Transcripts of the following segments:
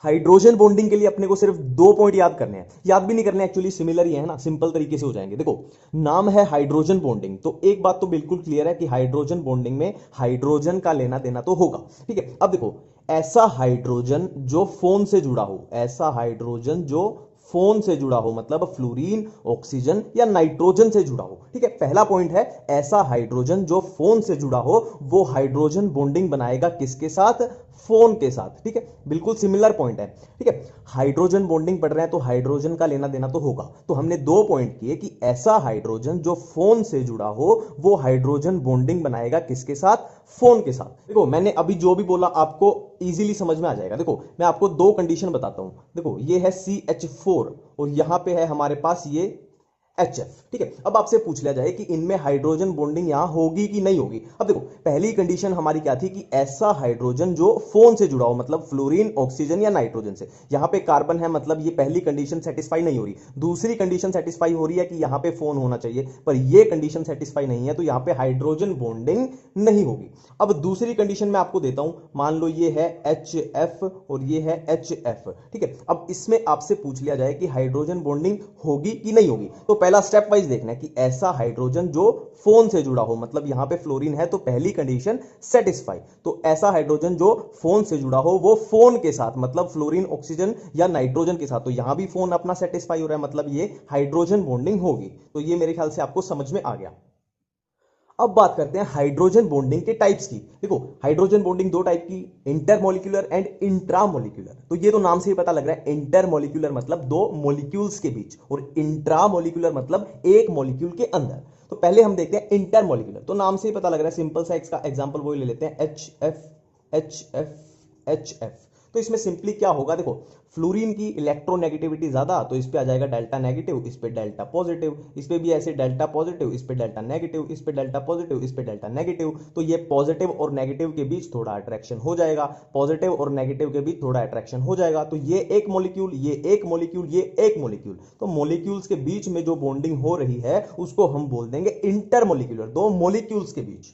Hydrogen bonding के लिए अपने को सिर्फ 2 पॉइंट याद करने हैं, याद भी नहीं करने, एक्चुअली सिमिलर ही है ना, सिंपल तरीके से हो जाएंगे। देखो, नाम है हाइड्रोजन बॉन्डिंग, तो एक बात तो बिल्कुल क्लियर है कि हाइड्रोजन बॉन्डिंग में हाइड्रोजन का लेना देना तो होगा। ठीक है, अब देखो, ऐसा हाइड्रोजन जो फोन से जुड़ा हो, ऐसा हाइड्रोजन जो फोन से जुड़ा हो, मतलब फ्लोरीन, ऑक्सीजन या नाइट्रोजन से जुड़ा हो। ठीक है, पहला पॉइंट है ऐसा हाइड्रोजन जो फोन से जुड़ा हो, वो हाइड्रोजन बॉन्डिंग बनाएगा किसके साथ? फोन के साथ। ठीक है, बिल्कुल सिमिलर पॉइंट है। ठीक है, हाइड्रोजन बॉन्डिंग पढ़ रहे हैं तो हाइड्रोजन का लेना देना तो होगा। तो हमने 2 पॉइंट किए कि ऐसा हाइड्रोजन जो फोन से जुड़ा हो, वो हाइड्रोजन बॉन्डिंग बनाएगा किसके साथ? फोन के साथ। देखो, मैंने अभी जो भी बोला आपको इजीली समझ में आ जाएगा। देखो, मैं आपको 2 कंडीशन बताता हूं। देखो, ये है CH4 और यहां पे है हमारे पास ये HF। ठीक है, अब आपसे पूछ लिया जाए कि इनमें हाइड्रोजन बॉन्डिंग यहां होगी कि नहीं होगी। अब देखो, पहली कंडीशन हमारी क्या थी कि ऐसा हाइड्रोजन जो फोन से जुड़ा हो, मतलब फ्लोरीन, ऑक्सीजन या नाइट्रोजन से। यहां पे कार्बन है, मतलब ये पहली कंडीशन सेटिस्फाई नहीं हो रही। दूसरी कंडीशन सेटिस्फाई हो रही है कि यहां पे फोन होना चाहिए, पर ये कंडीशन सेटिस्फाई नहीं है, तो यहां पे हाइड्रोजन बॉन्डिंग नहीं होगी। अब दूसरी कंडीशन मैं आपको देता हूं, मान लो ये है HF और ये है HF। ठीक है, अब इसमें आपसे पूछ लिया जाए कि हाइड्रोजन बॉन्डिंग होगी कि नहीं होगी। तो पहला स्टेप वाइज देखना है कि ऐसा हाइड्रोजन जो फोन से जुड़ा हो, मतलब यहां पे फ्लोरीन है तो पहली कंडीशन सेटिस्फाई। तो ऐसा हाइड्रोजन जो फोन से जुड़ा हो, वो फोन के साथ, मतलब फ्लोरीन, ऑक्सीजन या नाइट्रोजन के साथ। तो यहां भी फोन अपना सेटिस्फाई हो रहा है, मतलब ये हाइड्रोजन बॉन्डिंग होगी। तो ये मेरे ख्याल से आपको समझ में आ गया। अब बात करते हैं हाइड्रोजन बॉन्डिंग के टाइप्स की। देखो, हाइड्रोजन बॉन्डिंग 2 टाइप की, इंटरमोलिक्यूलर एंड इंट्रामोलिक्यूलर। तो ये तो नाम से ही पता लग रहा है, इंटरमोलिक्यूलर मतलब 2 मॉलिक्यूल्स के बीच, और इंट्रामोलिक्यूलर मतलब एक मॉलिक्यूल के अंदर। तो पहले हम देखते हैं इंटरमोलिक्यूलर। तो नाम से ही पता लग रहा है, सिंपल सा इसका एग्जांपल वही ले लेते हैं, HF। तो इसमें सिंपली क्या होगा? देखो, फ्लोरीन की इलेक्ट्रोनेगेटिविटी ज्यादा, तो इस पे आ जाएगा डेल्टा नेगेटिव, इस पे डेल्टा पॉजिटिव, इस पे भी ऐसे डेल्टा पॉजिटिव, इस पे डेल्टा नेगेटिव, इस पे डेल्टा पॉजिटिव, इस पे डेल्टा नेगेटिव। तो ये पॉजिटिव और नेगेटिव के बीच थोड़ा अट्रैक्शन हो जाएगा, पॉजिटिव और नेगेटिव के बीच थोड़ा अट्रैक्शन हो जाएगा। तो ये एक मॉलिक्यूल, ये एक मॉलिक्यूल, ये एक मॉलिक्यूल। तो मॉलिक्यूल्स के बीच में जो बॉन्डिंग हो रही है उसको हम बोल देंगे इंटरमॉलिक्यूलर, 2 मॉलिक्यूल्स के बीच।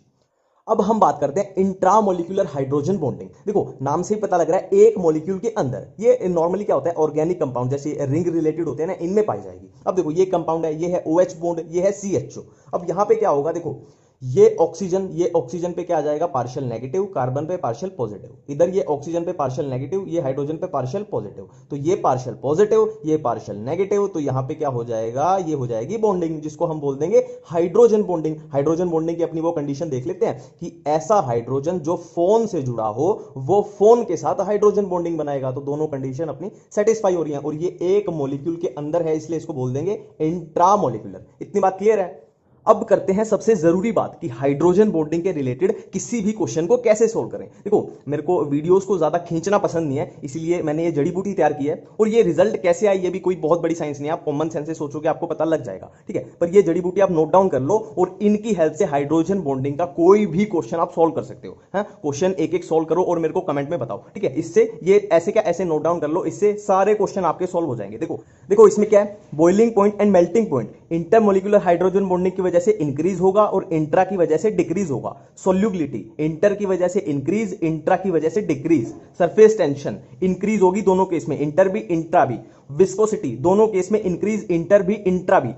अब हम बात करते हैं इंट्रामोलिकुलर हाइड्रोजन बॉन्डिंग। देखो, नाम से ही पता लग रहा है एक मॉलिक्यूल के अंदर। ये नॉर्मली क्या होता है, ऑर्गेनिक कंपाउंड जैसे रिंग रिलेटेड होते हैं ना, इनमें पाई जाएगी। अब देखो, ये कंपाउंड है, ये है OH बॉन्ड, ये है CHO। अब यहां पे क्या होगा? देखो, ये ऑक्सीजन पे क्या आ जाएगा? पार्शियल नेगेटिव, कार्बन पे पार्शियल पॉजिटिव, इधर ये ऑक्सीजन पे पार्शियल नेगेटिव, ये हाइड्रोजन पे पार्शियल पॉजिटिव। तो ये पार्शियल पॉजिटिव, ये पार्शियल नेगेटिव, तो यहां पे क्या हो जाएगा? ये हो जाएगी बॉन्डिंग, जिसको हम बोल देंगे हाइड्रोजन बॉन्डिंग। हाइड्रोजन बॉन्डिंग की अपनी वो कंडीशन देख लेते हैं कि ऐसा हाइड्रोजन जो फोन से जुड़ा हो, वो फोन के साथ हाइड्रोजन बॉन्डिंग बनाएगा। तो दोनों कंडीशन अपनी सेटिस्फाई हो रही है, और ये एक मॉलिक्यूल के अंदर है, इसलिए इसको बोल देंगे इंट्रामोलिकुलर। इतनी बात क्लियर है? अब करते हैं सबसे जरूरी बात कि हाइड्रोजन बॉन्डिंग के रिलेटेड किसी भी क्वेश्चन को कैसे सोल्व करें। देखो, मेरे को वीडियोस को ज्यादा खींचना पसंद नहीं है, इसीलिए मैंने ये जड़ी बूटी तैयार की है। और ये रिजल्ट कैसे आई, ये भी कोई बहुत बड़ी साइंस नहीं है, आप कॉमन सेंस से सोचोगे आपको पता लग जाएगा। ठीक है, पर ये जड़ी बूटी आप नोट डाउन कर लो, और इनकी हेल्प से हाइड्रोजन बॉन्डिंग का कोई भी क्वेश्चन आप सोल्व कर सकते हो। क्वेश्चन एक एक सोल्व करो और मेरे को कमेंट में बताओ। ठीक है, इससे ये ऐसे क्या, ऐसे नोट डाउन कर लो, इससे सारे क्वेश्चन आपके सोल्व हो जाएंगे। देखो देखो, इसमें क्या है, boiling point and melting point intermolecular hydrogen bonding की वजह से इंक्रीज होगा और इंट्रा की वजह से डिक्रीज होगा। सोल्यूबिलिटी, इंटर की वजह से इंक्रीज, इंट्रा की वजह से डिक्रीज। सरफेस टेंशन इंक्रीज होगी दोनों केस में, इंटर भी इंट्रा भी। विस्कोसिटी दोनों केस में इंक्रीज, इंटर भी इंट्रा भी।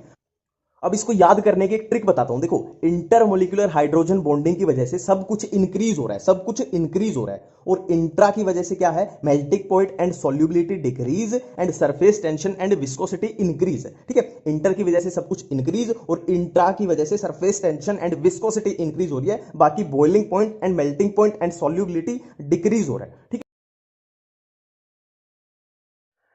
अब इसको याद करने की एक ट्रिक बताता हूं। देखो, इंटरमोलिकुलर हाइड्रोजन बॉन्डिंग की वजह से सब कुछ इंक्रीज हो रहा है, सब कुछ इंक्रीज हो रहा है, और इंट्रा की वजह से क्या है? Melting point and solubility decrease and surface tension and viscosity increase. ठीक है, इंटर की वजह से सब कुछ इंक्रीज और इंट्रा की वजह से surface tension and viscosity increase हो रही है, बाकी boiling point and melting point and solubility decrease हो रहा है। ठीक है,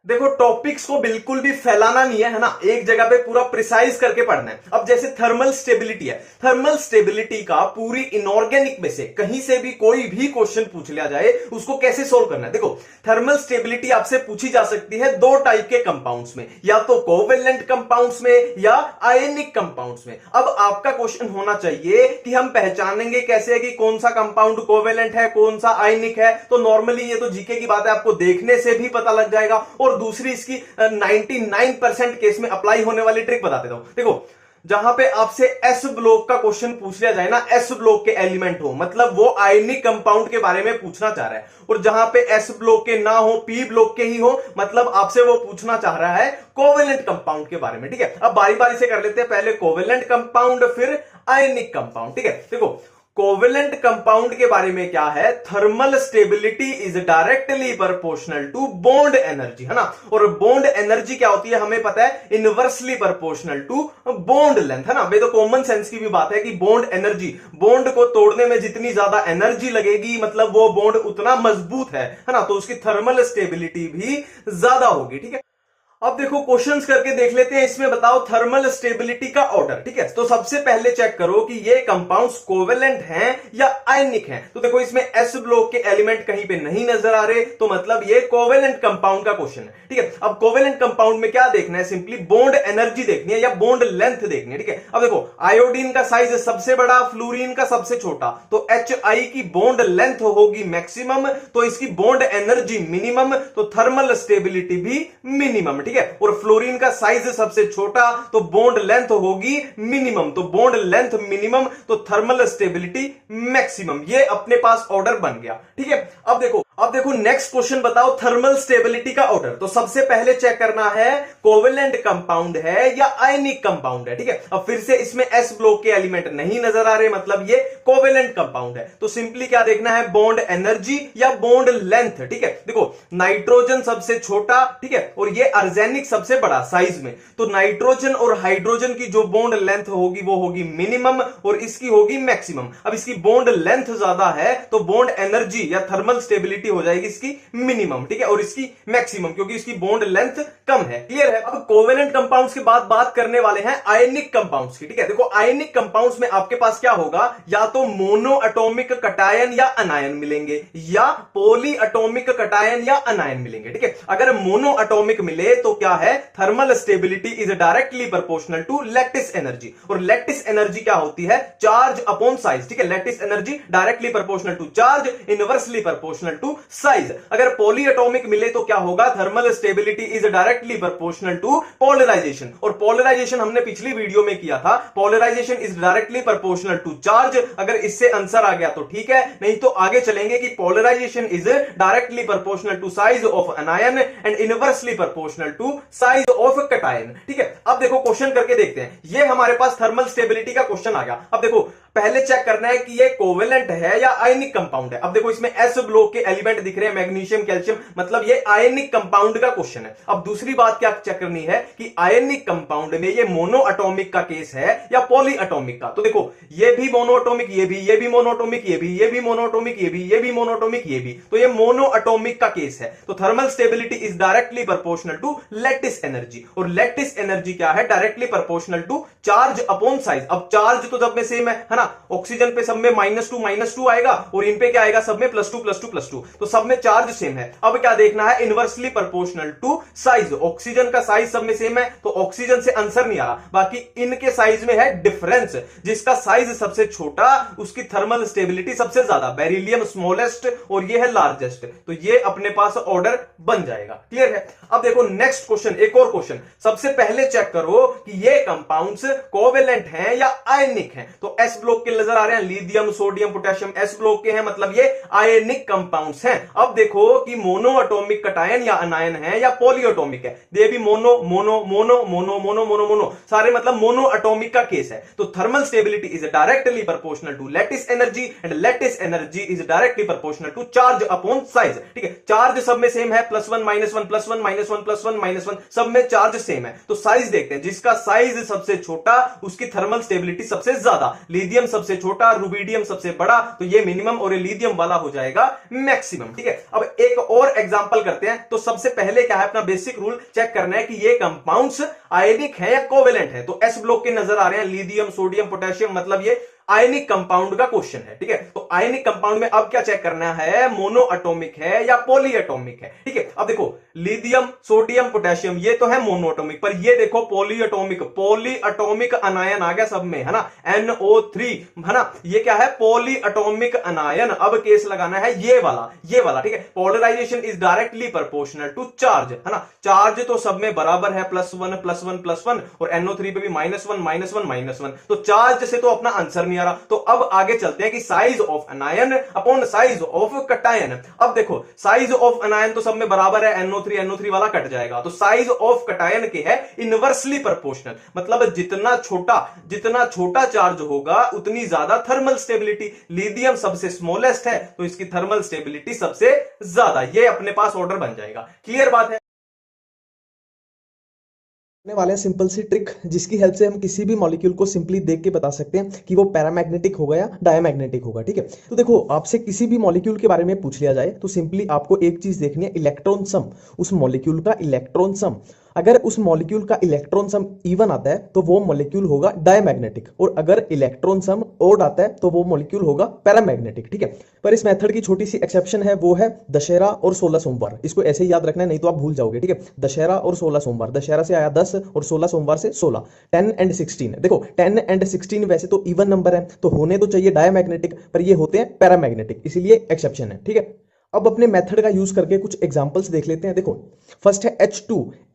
देखो, टॉपिक्स को बिल्कुल भी फैलाना नहीं है ना, एक जगह पे पूरा प्रिसाइज करके पढ़ना है। अब जैसे थर्मल स्टेबिलिटी है, थर्मल स्टेबिलिटी का पूरी इनऑर्गेनिक में से कहीं से भी कोई भी क्वेश्चन पूछ लिया जाए, उसको कैसे सोल्व करना है। देखो, थर्मल स्टेबिलिटी आपसे पूछी जा सकती है 2 टाइप के कंपाउंड्स में, या तो कोवेलेंट कंपाउंड्स में या आयनिक कंपाउंड्स में। अब आपका क्वेश्चन होना चाहिए कि हम पहचानेंगे कैसे कि कौन सा कंपाउंड कोवेलेंट है, कौन सा आयनिक है। तो नॉर्मली ये तो जीके की बात है, आपको देखने से भी पता लग जाएगा। और दूसरी इसकी 99% केस में अप्लाई होने वाली ट्रिक बता देता हूं। देखो, जहां पे आपसे एस ब्लॉक का क्वेश्चन पूछ लिया जाए ना, एस ब्लॉक के एलिमेंट हो, मतलब वो आयनिक कंपाउंड के बारे में पूछना चाह रहा है, और जहां पे एस ब्लॉक के ना हो, पी ब्लॉक के ही हो, मतलब आपसे वो पूछना चाह रहा है कोवेलेंट कंपाउंड के बारे में। ठीक है, अब बारी बारी से कर लेते हैं, पहले कोवेलेंट कंपाउंड फिर आयनिक कंपाउंड। ठीक है, देखो कोवेलेंट कंपाउंड के बारे में क्या है, thermal stability is directly proportional to bond energy, है ना, और बॉन्ड एनर्जी क्या होती है हमें पता है, inversely proportional to bond length, है ना। वे तो कॉमन सेंस की भी बात है कि बॉन्ड एनर्जी, बॉन्ड को तोड़ने में जितनी ज्यादा एनर्जी लगेगी मतलब वो बॉन्ड उतना मजबूत है ना, तो उसकी थर्मल स्टेबिलिटी भी ज्यादा होगी। ठीक है, अब देखो क्वेश्चंस करके देख लेते हैं, इसमें बताओ थर्मल स्टेबिलिटी का ऑर्डर। ठीक है, तो सबसे पहले चेक करो कि ये कंपाउंड्स कोवेलेंट हैं या आयनिक हैं। तो देखो इसमें एस ब्लॉक के एलिमेंट कहीं पे नहीं नजर आ रहे, तो मतलब ये कोवेलेंट कंपाउंड का क्वेश्चन है। ठीक है, अब कोवेलेंट कंपाउंड में क्या देखना है, सिंपली बॉन्ड एनर्जी देखनी है या बॉन्ड लेंथ देखनी है। ठीक है, अब देखो आयोडीन का साइज सबसे बड़ा, फ्लोरीन का सबसे छोटा, तो HI की बॉन्ड लेंथ होगी मैक्सिमम, तो इसकी बॉन्ड एनर्जी मिनिमम, तो थर्मल स्टेबिलिटी भी मिनिमम। ठीक है, और फ्लोरीन का साइज सबसे छोटा, तो बॉन्ड लेंथ होगी मिनिमम, तो बॉन्ड लेंथ मिनिमम, तो थर्मल स्टेबिलिटी मैक्सिमम। ये अपने पास ऑर्डर बन गया। ठीक है, अब देखो नेक्स्ट क्वेश्चन बताओ थर्मल स्टेबिलिटी का ऑर्डर। तो सबसे पहले चेक करना है कोवेलेंट कंपाउंड है या आयनिक कंपाउंड है। ठीक है, अब फिर से इसमें एस ब्लॉक के एलिमेंट नहीं नजर आ रहे, मतलब ये कोवेलेंट कंपाउंड है। तो सिंपली क्या देखना है, बॉन्ड एनर्जी या बॉन्ड लेंथ। ठीक है, देखो नाइट्रोजन सबसे छोटा, ठीक है, और ये आर्सेनिक सबसे बड़ा साइज में, तो नाइट्रोजन और हाइड्रोजन की जो बॉन्ड लेंथ होगी वो होगी मिनिमम और इसकी होगी मैक्सिमम। अब इसकी बॉन्ड लेंथ ज्यादा है तो बॉन्ड एनर्जी या थर्मल स्टेबिलिटी हो जाएगी इसकी मिनिमम। ठीक है, और इसकी मैक्सिमम, क्योंकि इसकी बॉन्ड लेंथ कम है। क्लियर है। अब कोवेलेंट कंपाउंड्स के बाद बात करने वाले हैं आयनिक कंपाउंड्स की। ठीक है, देखो आयनिक कंपाउंड्स में आपके पास क्या होगा, या तो मोनो एटॉमिक कटायन या अनायन मिलेंगे, या पॉली एटॉमिक कटायन या अनायन मिलेंगे। ठीक है, अगर मोनो एटॉमिक मिले तो क्या है, thermal stability is directly proportional to lattice energy, और लैटिस एनर्जी क्या होती है, चार्ज अपॉन साइज। ठीक है, lattice energy directly proportional to charge, inversely proportional to size. अगर पॉली एटॉमिक मिले तो क्या होगा, thermal stability is directly proportional to polarization, और पोलराइजेशन हमने पिछली वीडियो में किया था, polarization is directly proportional to charge. अगर इससे आंसर आ गया तो ठीक है, नहीं तो आगे चलेंगे कि polarization is directly proportional to size of anion and inversely proportional to size of cation. ठीक है, अब देखो क्वेश्चन करके देखते हैं, ये हमारे पास थर्मल स्टेबिलिटी का क्वेश्चन आ गया। अब देखो पहले चेक करना है कि ये कोवेलेंट है या आयनिक कंपाउंड है। अब देखो इसमें एस ब्लॉक के एलिमेंट दिख रहे हैं, मैग्नीशियम, कैल्शियम, मतलब ये आयनिक कंपाउंड का क्वेश्चन है। अब दूसरी बात क्या चेक करनी है कि आयनिक कंपाउंड में ये मोनो एटॉमिक का केस है या पॉली एटॉमिक का। तो देखो ये भी मोनो एटॉमिक, ये भी मोनो एटॉमिक, ये भी मोनो एटॉमिक, ये भी मोनो एटॉमिक, ये भी, तो ये मोनो एटॉमिक का केस है। तो thermal stability is directly proportional to lattice energy, और लैटिस एनर्जी क्या है, directly proportional to charge upon size. अब चार्ज तो सब में सेम है ना, ऑक्सीजन पे सब में -2 आएगा और इन पे क्या आएगा, सब में +2, तो सब में चार्ज सेम है। अब क्या देखना है, inversely proportional to size. Oxygen का साइज सब में सेम है तो ऑक्सीजन से आंसर नहीं आ रहा, बाकी इनके साइज में है डिफरेंस। जिसका साइज सबसे छोटा उसकी थर्मल स्टेबिलिटी सबसे ज्यादा, बेरिलियम स्मॉलेस्ट और ये है लार्जेस्ट, तो ये अपने पास ऑर्डर बन जाएगा। क्लियर है। अब देखो नेक्स्ट क्वेश्चन, एक और क्वेश्चन। सबसे पहले चेक करो कि ये कंपाउंड्स कोवेलेंट हैं या आयनिक हैं। तो एस ब्लॉक के नजर आ रहे हैं, lithium, sodium, potassium S block के हैं, मतलब ये आयनिक कंपाउंड्स हैं। अब देखो कि मोनो एटॉमिक कटायन या अनायन है या पॉली एटॉमिक है। ये भी mono mono mono mono mono mono mono सारे मतलब मोनो एटॉमिक का केस है। तो thermal stability is directly proportional to lattice energy and lattice energy is directly proportional to charge upon size. ठीक है, चार्ज सब में सेम है, +1 -1 +1 -1 +1 -1, सब में चार्ज सेम है। तो साइज देखते हैं, जिसका साइज सबसे छोटा उसकी थर्मल स्टेबिलिटी सबसे ज्यादा, लिथियम सबसे छोटा, रुबिडियम सबसे बड़ा, तो ये मिनिमम और ये लिथियम वाला हो जाएगा मैक्सिमम। ठीक है, अब एक और एग्जांपल करते हैं। तो सबसे पहले क्या है, अपना बेसिक रूल चेक करना है कि ये कंपाउंड्स आयनिक है या कोवेलेंट है। तो एस ब्लॉक के नजर आ रहे हैं, लिथियम, सोडियम, पोटेशियम, मतलब ये आयनिक कंपाउंड का क्वेश्चन है, ठीक है। तो आयनिक कंपाउंड में अब क्या चेक करना है, मोनो एटॉमिक है या पॉली एटॉमिक है, ठीक है। अब देखो लिथियम, सोडियम, पोटेशियम ये तो है मोनो एटॉमिक, पर ये देखो polyatomic, polyatomic anion आ गया सब में, है ना, NO3, है ना, ये क्या है, पॉली एटॉमिक अनायन। अब केस लगाना है ये वाला, ठीक है। Polarization is directly proportional to charge, है ना, चार्ज तो सब में बराबर है, +1 +1 +1, और NO3 पे भी -1 -1 -1, तो चार्ज से तो अपना आंसर नहीं आ रहा। तो अब आगे चलते हैं कि size of अनायन upon size of cation. अब देखो साइज ऑफ अनायन तो सब में बराबर है, NO3 वाला कट जाएगा, तो साइज ऑफ कटायन के है इनवर्सली प्रोपोर्शनल, मतलब जितना छोटा चार्ज होगा उतनी ज्यादा थर्मल स्टेबिलिटी। लिथियम सबसे स्मॉलेस्ट है तो इसकी थर्मल स्टेबिलिटी सबसे ज्यादा, ये अपने पास ऑर्डर बन जाएगा। क्लियर बात है। वाले हैं सिंपल सी ट्रिक जिसकी हेल्प से हम किसी भी मॉलिक्यूल को सिंपली देख के बता सकते हैं कि वो पैरामैग्नेटिक होगा या डायमैग्नेटिक होगा, ठीक है। तो देखो आपसे किसी भी मॉलिक्यूल के बारे में पूछ लिया जाए तो सिंपली आपको एक चीज देखनी है, इलेक्ट्रॉन सम, उस मॉलिक्यूल का इलेक्ट्रॉन सम। अगर उस मॉलिक्यूल का इलेक्ट्रॉन सम इवन आता है तो वो मॉलिक्यूल होगा डायमैग्नेटिक, और अगर इलेक्ट्रॉन सम ओड आता है तो वो मॉलिक्यूल होगा पैरामैग्नेटिक, ठीक है। पर इस मेथड की छोटी सी एक्सेप्शन है, वो है दशहरा और 16 सोमवार। इसको ऐसे ही याद रखना है, नहीं तो आप भूल जाओगे, ठीक है। दशहरा और 16 सोमवार, दशहरा से आया 10 और 16 सोमवार से 16, 10 एंड 16। देखो 10 एंड 16 वैसे तो इवन नंबर है तो होने तो चाहिए डायमैग्नेटिक, पर ये होते हैं पैरामैग्नेटिक, इसीलिए एक्सेप्शन है, ठीक है। अब अपने मेथड का यूज करके कुछ एग्जांपल्स देख लेते हैं। देखो फर्स्ट है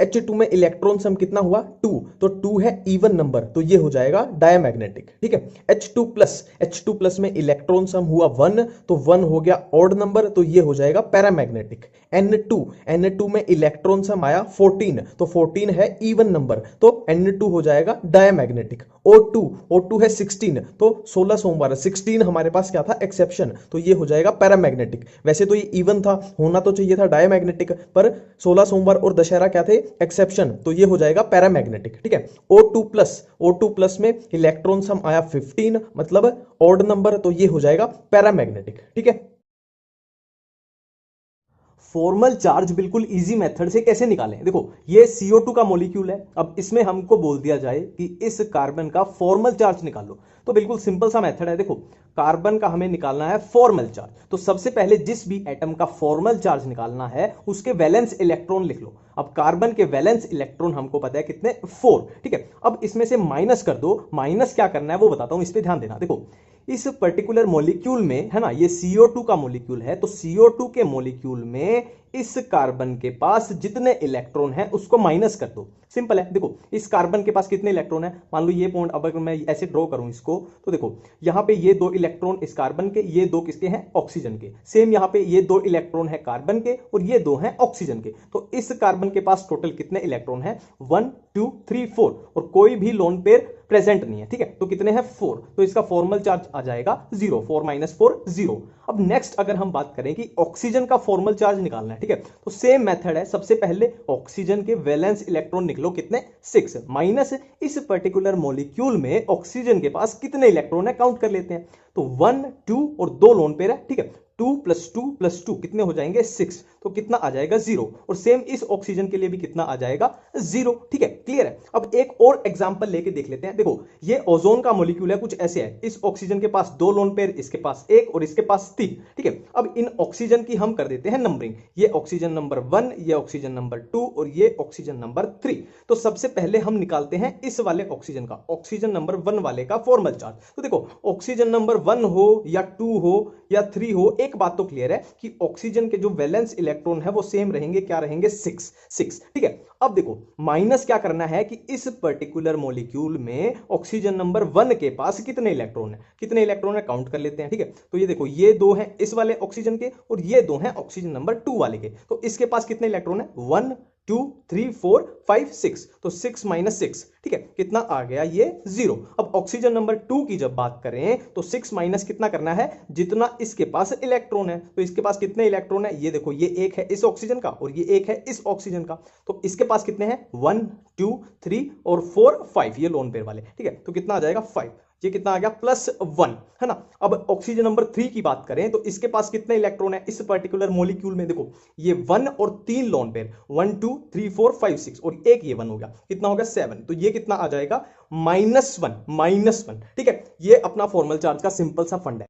H2 में इलेक्ट्रॉन सम कितना हुआ 2, तो 2 है इवन नंबर तो ये हो जाएगा डायमैग्नेटिक, ठीक है। H2 प्लस में इलेक्ट्रॉन सम हुआ 1, तो 1 हो गया ऑड नंबर तो ये हो जाएगा पैरामैग्नेटिक। N2 में इलेक्ट्रॉन सम आया 14, तो 14 है इवन नंबर तो N2 हो जाएगा डायमैग्नेटिक। O2 है 16, तो 16 सोमवार 16 हमारे पास क्या था, एक्सेप्शन, तो ये हो जाएगा पैरामैग्नेटिक। वैसे तो ये इवन था, होना तो चाहिए था डायमैग्नेटिक, पर 16 सोमवार और दशहरा क्या थे, एक्सेप्शन, तो ये हो जाएगा पैरामैग्नेटिक, ठीक है। O2 प्लस में इलेक्ट्रॉन सम आया 15, मतलब ऑड नंबर, तो ये हो जाएगा पैरामैग्नेटिक, ठीक है। फॉर्मल चार्ज बिल्कुल इजी मेथड से कैसे निकालें, देखो ये CO2 का मॉलिक्यूल है। अब इसमें हमको बोल दिया जाए कि इस कार्बन का फॉर्मल चार्ज निकालो, तो बिल्कुल सिंपल सा मेथड है। देखो कार्बन का हमें निकालना है फॉर्मल चार्ज, तो सबसे पहले जिस भी एटम का फॉर्मल चार्ज निकालना है उसके वैलेंस इलेक्ट्रॉन लिख लो। अब कार्बन के वैलेंस इलेक्ट्रॉन हमको पता है कितने, 4, ठीक है। अब इसमें से माइनस कर दो, माइनस क्या करना है वो बताता हूं, इस पे ध्यान देना। देखो इस पर्टिकुलर मॉलिक्यूल में, है ना, ये CO2 का मॉलिक्यूल है, तो CO2 के मॉलिक्यूल में इस कार्बन के पास जितने इलेक्ट्रॉन हैं उसको माइनस कर दो। सिंपल है। देखो इस कार्बन के पास कितने इलेक्ट्रॉन है, मान लो ये पॉइंट, अब अगर मैं ऐसे ड्रॉ करूं इसको, तो देखो यहां पे ये 2 इलेक्ट्रॉन इस कार्बन के, ये 2 किसके हैं, ऑक्सीजन के। सेम यहां पे ये 2 इलेक्ट्रॉन है कार्बन के और ये 2 हैं ऑक्सीजन के। तो इस कार्बन के पास टोटल कितने इलेक्ट्रॉन है, 1 2 3 4, और कोई भी लोन पेयर प्रेजेंट नहीं है, ठीक है। तो कितने हैं, 4, तो इसका फॉर्मल चार्ज आ जाएगा 0, 4 - 4 0। अब नेक्स्ट अगर हम बात करें कि ऑक्सीजन का फॉर्मल चार्ज निकालना है, ठीक है, तो सेम मेथड है। सबसे पहले ऑक्सीजन के वैलेंस इलेक्ट्रॉन निकलो, कितने, 6, माइनस इस पर्टिकुलर मॉलिक्यूल में ऑक्सीजन के पास कितने इलेक्ट्रॉन है काउंट कर लेते हैं। तो 1 2 और 2 लोन पेयर है, ठीक है। 2 + 2 + 2 कितने हो जाएंगे, 6, तो कितना आ जाएगा, 0। और सेम इस ऑक्सीजन के लिए भी कितना आ जाएगा, 0, ठीक है। क्लियर है। अब एक और एग्जांपल लेके देख लेते हैं। देखो ये ओजोन का मॉलिक्यूल है, कुछ ऐसे है। इस ऑक्सीजन के पास 2 लोन पेयर, इसके पास 1 और इसके पास 3, ठीक है। अब इन ऑक्सीजन की हम कर देते हैं नंबरिंग, ये ऑक्सीजन नंबर 1, ये ऑक्सीजन नंबर 2 और ये ऑक्सीजन नंबर 3। तो सबसे पहले हम निकालते हैं इस वाले ऑक्सीजन का, ऑक्सीजन नंबर 1 वाले का फॉर्मल चार्ज। तो देखो ऑक्सीजन नंबर 1 हो या 2 हो या 3 हो, एक बात तो क्लियर है कि ऑक्सीजन के जो वैलेंस इलेक्ट्रॉन है वो सेम रहेंगे, क्या रहेंगे, 6, ठीक है। अब देखो माइनस क्या करना है कि इस पर्टिकुलर मॉलिक्यूल में ऑक्सीजन नंबर 1 के पास कितने इलेक्ट्रॉन है, कितने इलेक्ट्रॉन है काउंट कर लेते हैं, ठीक है। तो ये देखो ये 2 हैं इस वाले ऑक्सीजन के और ये 2 हैं ऑक्सीजन नंबर 2 वाले के, तो इसके पास कितने इलेक्ट्रॉन है, 1 2 3 4 5 6, तो 6 - 6, ठीक है, कितना आ गया, ये 0। अब ऑक्सीजन नंबर 2 की जब बात करें तो 6 माइनस कितना करना है, जितना इसके पास इलेक्ट्रॉन है। तो इसके पास कितने इलेक्ट्रॉन है, ये देखो ये 1 है इस ऑक्सीजन का और ये 1 है इस ऑक्सीजन का, तो इसके पास कितने हैं, 1 2 3 और 4 5, ये लोन पेयर वाले, ठीक है। तो कितना आ जाएगा, 5। ये कितना आ गया +1, है ना। अब ऑक्सीजन नंबर 3 की बात करें तो इसके पास कितने इलेक्ट्रॉन है इस पर्टिकुलर मॉलिक्यूल में, देखो ये 1 और 3 लोन पेयर, 1 2 3 4 5 6 और एक ये 1 हो गया, कितना हो गया 7, तो ये कितना आ जाएगा -1, ठीक है। ये अपना फॉर्मल चार्ज का सिंपल सा फंड है।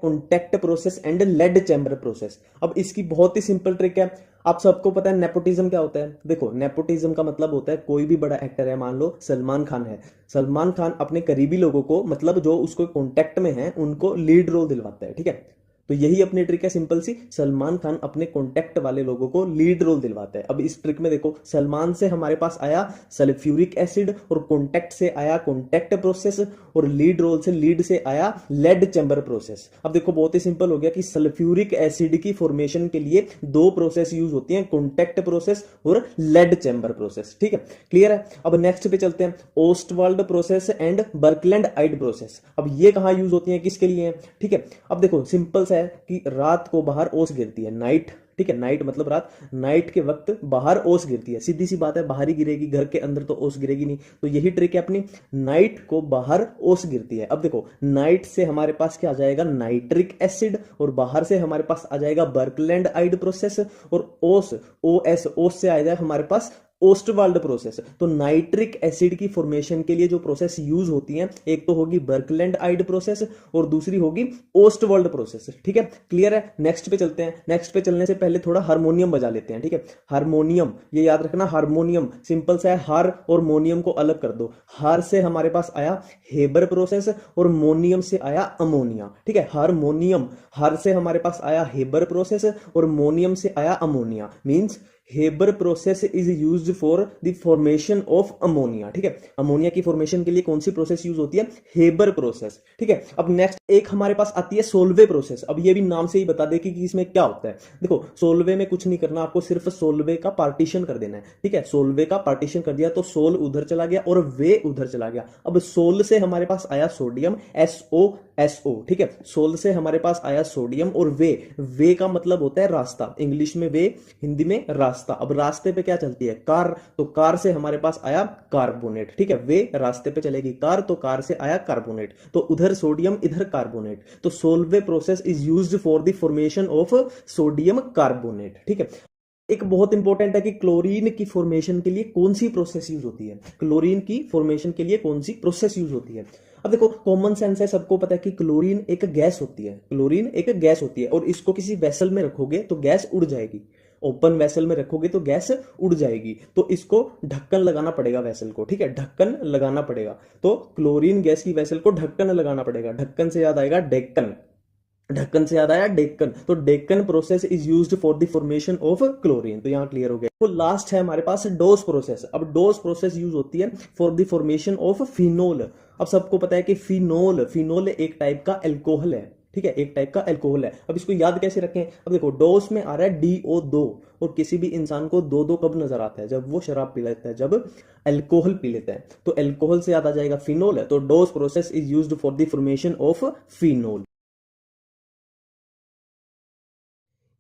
Contact process and lead chamber process. अब इसकी बहुत ही सिंपल ट्रिक है, आप सबको पता है नेपोटिज्म क्या होता है। देखो नेपोटिज्म का मतलब होता है कोई भी बड़ा एक्टर है, मान लो सलमान खान है, सलमान खान अपने करीबी लोगों को, मतलब जो उसको कॉन्टैक्ट में है उनको लीड रोल दिलवाता है, ठीक है। तो यही अपनी ट्रिक है सिंपल सी, सलमान खान अपने कॉन्टैक्ट वाले लोगों को लीड रोल दिलवाता है। अब इस ट्रिक में देखो सलमान से हमारे पास आया सल्फ्यूरिक एसिड और कॉन्टैक्ट से आया कॉन्टैक्ट प्रोसेस और लीड से आया लेड चैम्बर प्रोसेस। अब देखो बहुत ही सिंपल हो गया कि सल्फ्यूरिक एसिड की फॉर्मेशन के लिए दो प्रोसेस यूज होती हैं, कॉन्टैक्ट प्रोसेस और लेड चैम्बर प्रोसेस, ठीक है, क्लियर है। अब नेक्स्ट पे चलते हैं, Ostwald process and Birkeland Eyde process. अब ये कहां यूज होती है, किसके लिए है, ठीक है। अब देखो सिंपल सा है कि रात को बाहर ओस गिरती है, नाइट, ठीक है, नाइट मतलब रात, नाइट के वक्त बाहर ओस गिरती है, सीधी सी बात है बाहर ही गिरेगी, घर के अंदर तो ओस गिरेगी नहीं। तो यही ट्रिक है अपनी, नाइट को बाहर ओस गिरती है। अब देखो नाइट से हमारे पास क्या आ जाएगा, नाइट्रिक एसिड, और बाहर से हमारे पास आ जाएगा बर्कलैंड आइड प्रोसेस, और ओस से आ जाएगा हमारे पास ओस्टवाल्ड प्रोसेस। तो नाइट्रिक एसिड की फॉर्मेशन के लिए जो प्रोसेस यूज होती है, एक तो होगी बर्कलैंड आइड प्रोसेस और दूसरी होगी ओस्टवाल्ड प्रोसेस, ठीक है, क्लियर है। नेक्स्ट पे चलते हैं, नेक्स्ट पे चलने से पहले थोड़ा हारमोनियम बजा लेते हैं, ठीक है। हारमोनियम, ये याद रखना, हारमोनियम सिंपल सा है, हार और मोनियम को अलग कर दो। हार से हमारे पास आया हेबर प्रोसेस और मोनियम से आया अमोनिया, ठीक है। हारमोनियम, हार से हमारे पास आया हेबर प्रोसेस और मोनियम से आया ammonia, means Haber process is used for the formation of ammonia, ठीक है। अमोनिया की फॉर्मेशन के लिए कौन सी प्रोसेस यूज होती है, हेबर प्रोसेस, ठीक है। अब नेक्स्ट एक हमारे पास आती है सोल्वे प्रोसेस। अब ये भी नाम से ही बता दे कि इसमें क्या होता है। देखो सोल्वे में कुछ नहीं करना, आपको सिर्फ सोल्वे का पार्टीशन कर देना है, ठीक है। सोल्वे का पार्टीशन कर दिया तो सोल उधर चला गया और वे उधर चला गया। अब सोल से हमारे पास आया सोडियम, SO, ठीक है। सोल से हमारे पास आया सोडियम और वे का मतलब होता है रास्ता, इंग्लिश में वे, हिंदी में रास्ता। अब रास्ते पे क्या चलती है, कार, तो कार से हमारे पास आया कार्बोनेट, ठीक है। वे रास्ते पे चलेगी कार, तो कार से आया कार्बोनेट, तो उधर सोडियम इधर कार्बोनेट। तो Solvay process is used for the formation of sodium carbonate, ठीक है। एक बहुत इंपॉर्टेंट है कि क्लोरीन की फॉर्मेशन के लिए कौन सी प्रोसेस यूज होती है, क्लोरीन की फॉर्मेशन के लिए कौन सी प्रोसेस यूज होती है। अब देखो कॉमन सेंस है, सबको पता है कि क्लोरीन एक गैस होती है, क्लोरीन एक गैस होती है, और इसको किसी वेसल में रखोगे तो गैस उड़ जाएगी, ओपन वेसल में रखोगे तो गैस उड़ जाएगी, तो इसको ढक्कन लगाना पड़ेगा वेसल को, ठीक है, ढक्कन लगाना पड़ेगा। तो क्लोरीन गैस की वेसल को ढक्कन लगाना पड़ेगा, ढक्कन से याद आएगा डेक्कन, ढक्कन से याद आया डेक्कन, तो Deccan process is used for the formation of chlorine. तो यहां क्लियर हो गया। तो लास्ट है हमारे पास डोस प्रोसेस। अब डोस प्रोसेस यूज होती है for the formation of phenol. अब सबको पता है कि फिनोल एक टाइप का एल्कोहल है, ठीक है, एक टाइप का एल्कोहल है। अब इसको याद कैसे रखें, अब देखो डोस में आ रहा है DO2, और किसी भी इंसान को दो कब नजर आता है, जब वो शराब पी लेता है, जब अल्कोहल पी लेता है, तो अल्कोहल से याद आ जाएगा फिनोल। तो Dow's process is used for the formation of phenol.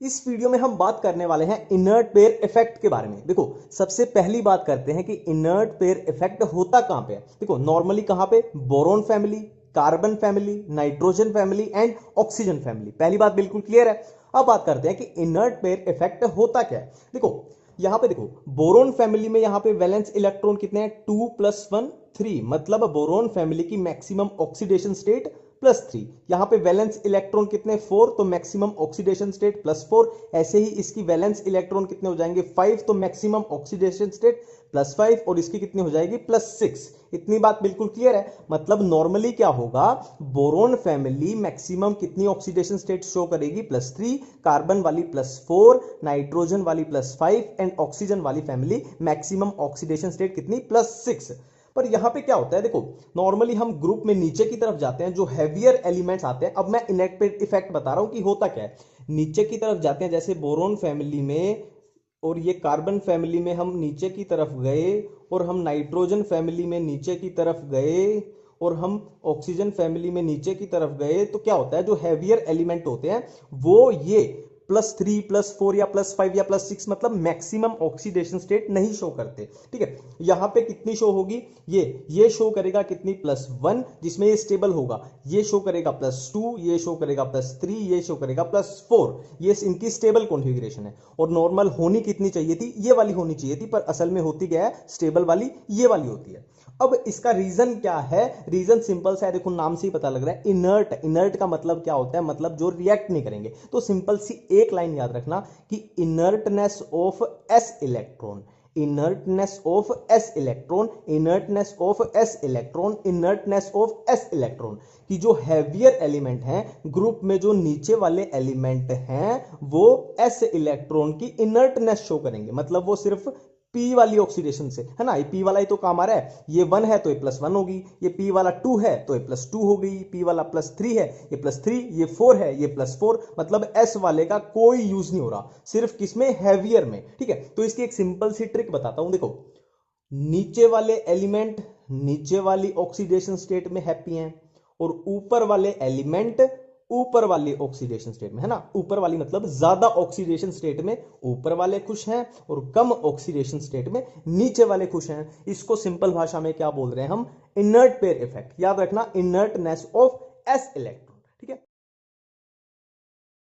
इस वीडियो में हम बात करने वाले हैं इनर्ट पेयर इफेक्ट के बारे में। देखो सबसे पहली बात करते हैं कि इनर्ट पेयर इफेक्ट होता कहां पे है। देखो नॉर्मली कहां पे, boron family, carbon family, nitrogen family and oxygen family. पहली बात बिल्कुल क्लियर है। अब बात करते हैं कि इनर्ट पेयर इफेक्ट होता क्या है। देखो यहां पे देखो बोरोन फैमिली में यहां पे वैलेंस इलेक्ट्रॉन कितने हैं, 2 + 1 3, मतलब बोरोन फैमिली की मैक्सिमम ऑक्सीडेशन स्टेट +3। यहां पे वैलेंस इलेक्ट्रॉन कितने, 4, तो मैक्सिमम ऑक्सीडेशन स्टेट +4। ऐसे ही इसकी वैलेंस इलेक्ट्रॉन कितने हो जाएंगे, 5, तो मैक्सिमम ऑक्सीडेशन स्टेट +5, और इसकी कितनी हो जाएगी, +6। इतनी बात बिल्कुल क्लियर है। मतलब नॉर्मली क्या होगा, बोरोन फैमिली मैक्सिमम कितनी ऑक्सीडेशन स्टेट शो करेगी, +3, कार्बन वाली +4, नाइट्रोजन वाली +5 एंड ऑक्सीजन वाली फैमिली मैक्सिमम ऑक्सीडेशन स्टेट कितनी, +6। पर यहां पे क्या होता है, देखो नॉर्मली हम ग्रुप में नीचे की तरफ जाते हैं, जो हैवियर एलिमेंट्स आते हैं। अब मैं इनर्ट पेयर इफेक्ट बता रहा हूं कि होता क्या है। नीचे की तरफ जाते हैं, जैसे बोरोन फैमिली में और ये कार्बन फैमिली में हम नीचे की तरफ गए, और हम नाइट्रोजन फैमिली में नीचे की तरफ गए, और हम ऑक्सीजन फैमिली में नीचे की तरफ गए, तो क्या होता है, जो हैवियर एलिमेंट होते हैं वो ये +3 +4 या +5 या +6 मतलब मैक्सिमम ऑक्सीडेशन स्टेट नहीं शो करते। ठीक है, यहां पे कितनी शो होगी, ये शो करेगा कितनी +1 जिसमें ये स्टेबल होगा, ये शो करेगा +2, ये शो करेगा +3, ये शो करेगा +4। ये इनकी स्टेबल कॉन्फ़िगरेशन है और नॉर्मल होनी कितनी चाहिए थी, ये वाली होनी चाहिए थी, पर असल में होती क्या है, स्टेबल वाली ये वाली होती है। अब इसका रीजन क्या है, रीजन सिंपल सा है, देखो नाम से ही पता लग रहा है, इनर्ट। इनर्ट का मतलब क्या होता है, मतलब जो रिएक्ट नहीं करेंगे। तो सिंपल सी एक लाइन याद रखना कि inertness of S electron, inertness of S electron, inertness of S electron, inertness of S electron कि जो हैवियर एलिमेंट हैं ग्रुप में, जो नीचे वाले एलिमेंट हैं वो एस इलेक्ट्रॉन की इनर्टनेस शो करेंगे। मतलब वो सिर्फ पी वाली ऑक्सीडेशन से, है ना, ये पी वाला ही तो काम आ रहा है। ये 1 है तो ये +1 होगी, ये पी वाला 2 है तो ये +2 हो गई, पी वाला +3 है ये +3, ये 4 है ये +4। मतलब एस वाले का कोई यूज नहीं हो रहा, सिर्फ किसमें, हैवियर में। ठीक है, तो इसकी एक सिंपल सी ट्रिक बताता हूं। देखो नीचे वाले एलिमेंट नीचे वाली ऑक्सीडेशन स्टेट में हैप्पी हैं और ऊपर वाले एलिमेंट ऊपर वाली ऑक्सीडेशन स्टेट में, है ना, ऊपर वाली मतलब ज्यादा ऑक्सीडेशन स्टेट में ऊपर वाले खुश हैं और कम ऑक्सीडेशन स्टेट में नीचे वाले खुश हैं। इसको सिंपल भाषा में क्या बोल रहे हैं हम, इनर्ट पेयर इफेक्ट। याद रखना, इनर्टनेस ऑफ एस इलेक्ट्रॉन।